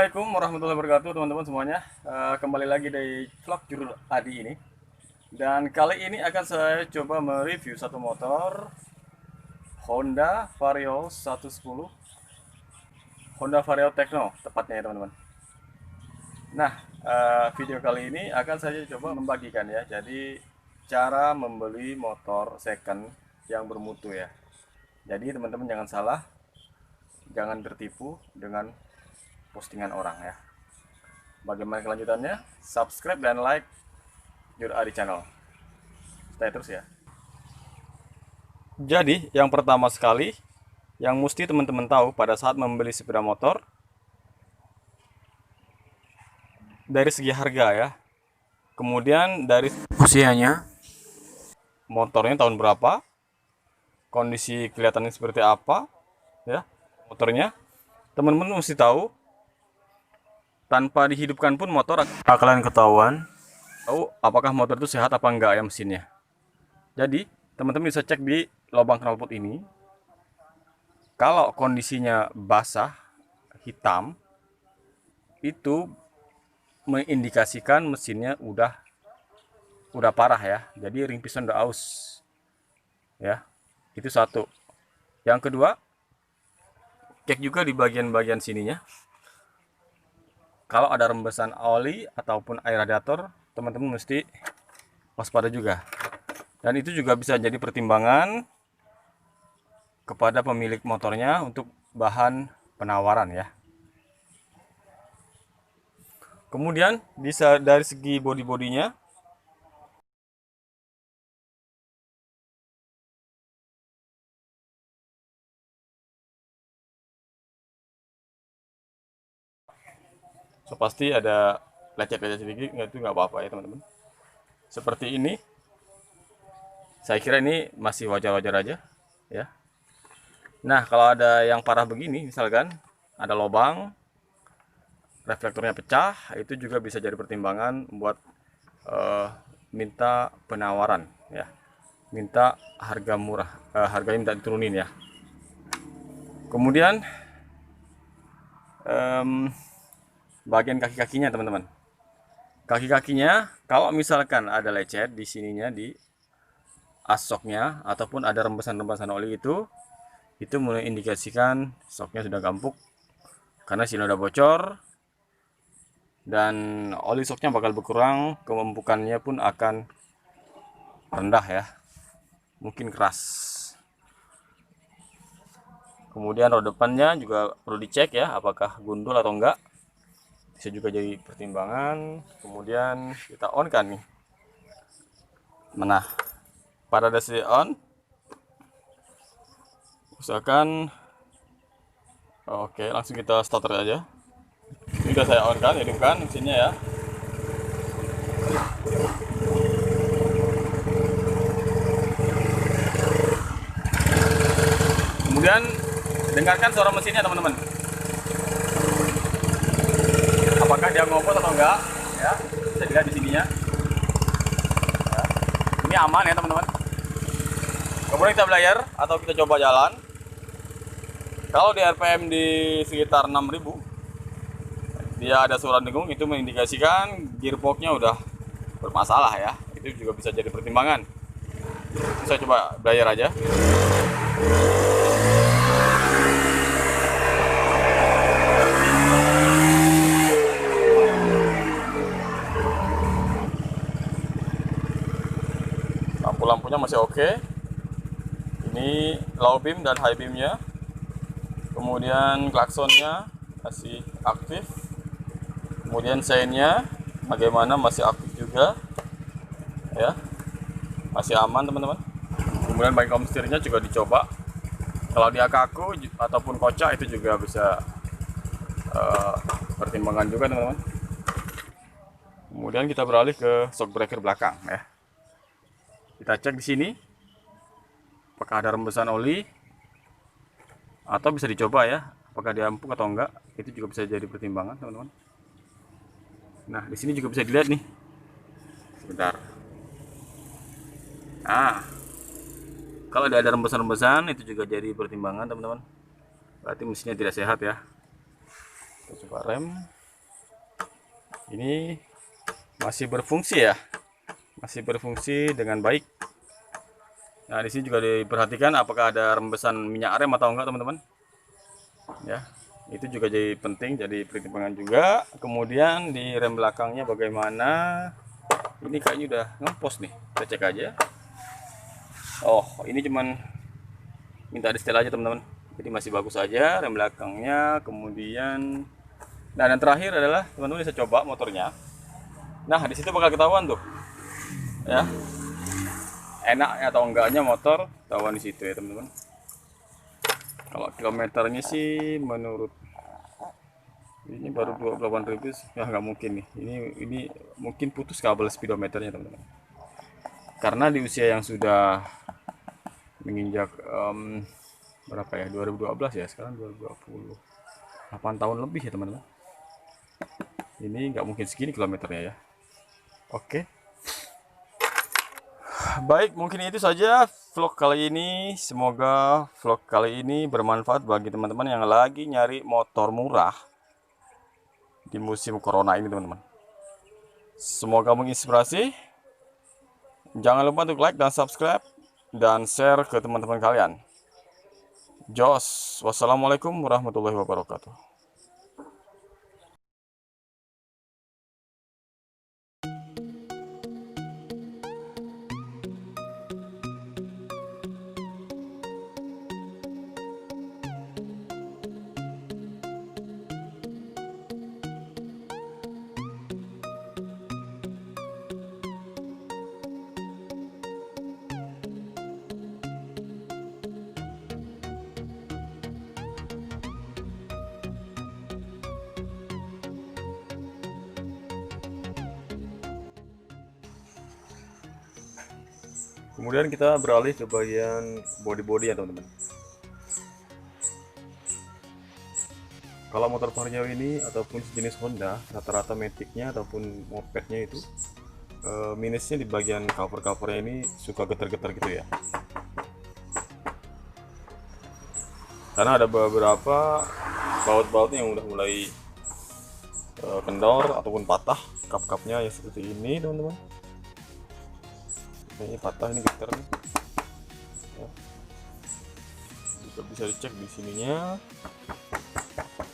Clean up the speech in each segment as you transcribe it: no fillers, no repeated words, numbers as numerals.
Assalamualaikum warahmatullahi wabarakatuh teman-teman semuanya. Kembali lagi dari vlog Jurul Adi ini. Dan kali ini akan saya coba mereview satu motor Honda Vario 110, Honda Vario Tekno tepatnya ya teman-teman. Nah, video kali ini akan saya coba membagikan ya. Jadi cara membeli motor second yang bermutu ya. Jadi teman-teman jangan salah, jangan tertipu dengan postingan orang ya. Bagaimana kelanjutannya? Subscribe dan like Jur Adi channel. Stay terus ya. Jadi yang pertama sekali yang mesti teman-teman tahu pada saat membeli sepeda motor, dari segi harga ya, kemudian dari usianya, motornya tahun berapa, kondisi kelihatannya seperti apa ya motornya, teman-teman mesti tahu. Tanpa dihidupkan pun motor bakalan ketahuan tahu apakah motor itu sehat apa enggak ya mesinnya. Jadi teman-teman bisa cek di lubang knalpot ini. Kalau kondisinya basah, hitam, itu mengindikasikan mesinnya udah parah ya. Jadi ring piston udah aus. Ya. Itu satu. Yang kedua, cek juga di bagian-bagian sininya. Kalau ada rembesan oli ataupun air radiator, teman-teman mesti waspada juga. Dan itu juga bisa jadi pertimbangan kepada pemilik motornya untuk bahan penawaran ya. Kemudian bisa dari segi bodi-bodinya, so pasti ada lecet-lecet sedikit, itu nggak apa-apa ya teman-teman. Seperti ini, saya kira ini masih wajar-wajar aja ya. Nah kalau ada yang parah begini, misalkan ada lubang, reflektornya pecah, itu juga bisa jadi pertimbangan buat minta penawaran ya, minta harga murah, harganya minta diturunin ya. Kemudian bagian kaki-kakinya teman-teman, kaki-kakinya kalau misalkan ada lecet di sininya, di asoknya, ataupun ada rembesan-rembesan oli, itu mulai indikasikan soknya sudah gampuk karena sini udah bocor, dan oli soknya bakal berkurang, kemampukannya pun akan rendah ya, mungkin keras. Kemudian roda depannya juga perlu dicek ya, apakah gundul atau enggak, bisa juga jadi pertimbangan. Kemudian kita on kan nih, mana pada dasarnya on, usahakan oke, langsung kita starter aja. Ini udah saya on kan, hidupkan mesinnya ya. Kemudian dengarkan suara mesinnya teman-teman, apakah dia ngopot atau enggak ya, bisa dilihat di sininya ya. Ini aman ya teman-teman. Kemudian kita belajar atau kita coba jalan. Kalau di RPM di sekitar 6000, dia ada suara dengung, itu mengindikasikan gearboxnya udah bermasalah ya. Itu juga bisa jadi pertimbangan. Saya coba belajar aja. Lampu-lampunya masih oke. Ini low beam dan high beamnya. Kemudian klaksonnya masih aktif. Kemudian seinnya bagaimana, masih aktif juga ya, masih aman teman-teman. Kemudian bagian setirnya juga dicoba, kalau dia kaku ataupun kocak itu juga bisa pertimbangan juga teman-teman. Kemudian kita beralih ke shock breaker belakang ya. Kita cek di sini apakah ada rembesan oli, atau bisa dicoba ya apakah dia empuk atau enggak, itu juga bisa jadi pertimbangan teman-teman. Nah di sini juga bisa dilihat nih, sebentar. Nah kalau ada rembesan-rembesan, itu juga jadi pertimbangan teman-teman, berarti mesinnya tidak sehat ya. Kita coba rem. Ini masih berfungsi ya, masih berfungsi dengan baik. Nah, di sini juga diperhatikan apakah ada rembesan minyak rem atau enggak, teman-teman. Ya, itu juga jadi penting, jadi pertimbangan juga. Kemudian di rem belakangnya bagaimana? Ini kayaknya udah ngempos nih, kita cek aja. Oh, ini cuman minta di setel aja, teman-teman. Jadi masih bagus aja rem belakangnya. Kemudian, nah, dan terakhir adalah teman-teman bisa coba motornya. Nah, di situ bakal ketahuan tuh, ya, enak atau enggaknya motor, ketahuan di situ ya, teman-teman. Kalau kilometernya sih menurut ini baru 28.000, ya nggak mungkin nih. Ini mungkin putus kabel speedometernya, teman-teman. Karena di usia yang sudah menginjak berapa ya, 2012 ya, sekarang 2020, 8 tahun lebih ya, teman-teman. Ini nggak mungkin segini kilometernya ya. Oke, baik, mungkin itu saja vlog kali ini. Semoga vlog kali ini bermanfaat bagi teman-teman yang lagi nyari motor murah di musim corona ini, teman-teman. Semoga menginspirasi. Jangan lupa untuk like dan subscribe dan share ke teman-teman kalian. Jos, wassalamualaikum warahmatullahi wabarakatuh. Kemudian kita beralih ke bagian body ya, teman-teman. Kalau motor Vario ini ataupun sejenis Honda, rata-rata metiknya ataupun mopednya itu minusnya di bagian cover-covernya ini suka getar-getar gitu ya. Karena ada beberapa baut-bautnya yang udah mulai kendor ataupun patah, kap-kapnya ya seperti ini, teman-teman. Ini patah, ini getar nih. Ya. Juga bisa dicek di sininya.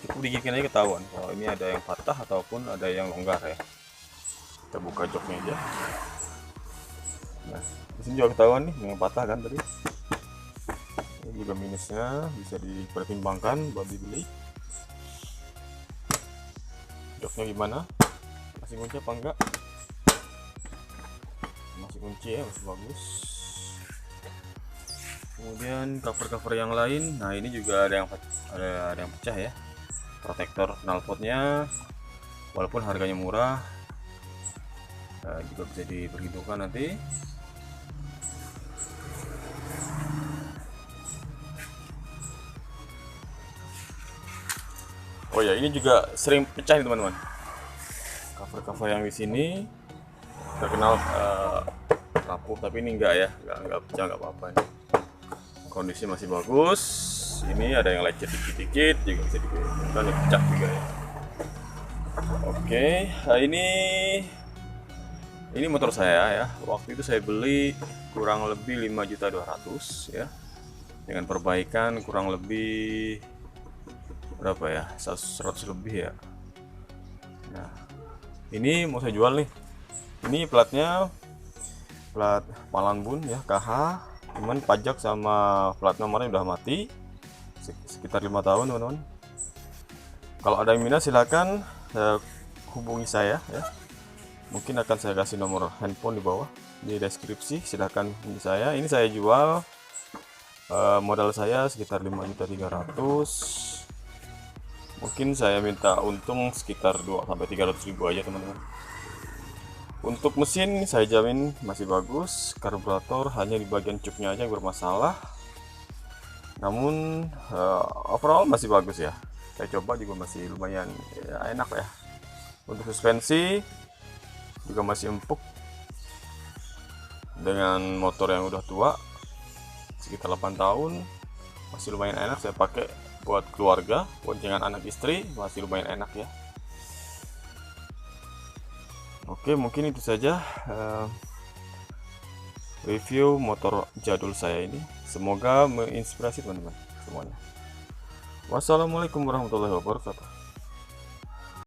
Cukup digigit aja ketahuan kalau ini ada yang patah ataupun ada yang longgar ya. Kita buka joknya aja. Nah, di sini juga ketahuan nih yang patah kan tadi. Ini juga minusnya, bisa dipertimbangkan buat dibeli. Joknya gimana? Masih kunci apa enggak? Masih kunci ya, masih bagus. Kemudian cover-cover yang lain, nah ini juga ada yang pecah ya. Protektor knalpotnya, walaupun harganya murah, juga bisa diperhitungkan nanti. Oh ya, ini juga sering pecah nih, teman-teman. Cover-cover yang di sini terkenal rapuh, tapi ini enggak ya, enggak pecah, enggak apa-apa. Kondisi masih bagus. Ini ada yang lecet dikit-dikit, juga bisa digunakan, pecah juga ya. Oke, nah ini motor saya ya. Waktu itu saya beli kurang lebih 5.200.000 ya, dengan perbaikan kurang lebih berapa ya, 100 lebih ya. Nah, ini mau saya jual nih. Ini platnya plat Malangbun ya, KH, cuman pajak sama plat nomornya udah mati sekitar 5 tahun, teman-teman. Kalau ada yang minat silahkan hubungi saya ya. Mungkin akan saya kasih nomor handphone di bawah di deskripsi, silahkan hubungi saya. Ini saya jual, modal saya sekitar 5.300.000. Mungkin saya minta untung sekitar 2-300.000 aja, teman-teman. Untuk mesin saya jamin masih bagus, karburator hanya di bagian cupnya aja yang bermasalah. Namun overall masih bagus ya. Saya coba juga masih lumayan ya, enak ya. Untuk suspensi juga masih empuk. Dengan motor yang udah tua sekitar 8 tahun, masih lumayan enak saya pakai buat keluarga, boncengan anak istri, masih lumayan enak ya. Oke, mungkin itu saja review motor jadul saya ini. Semoga menginspirasi teman-teman semuanya. Wassalamualaikum warahmatullahi wabarakatuh.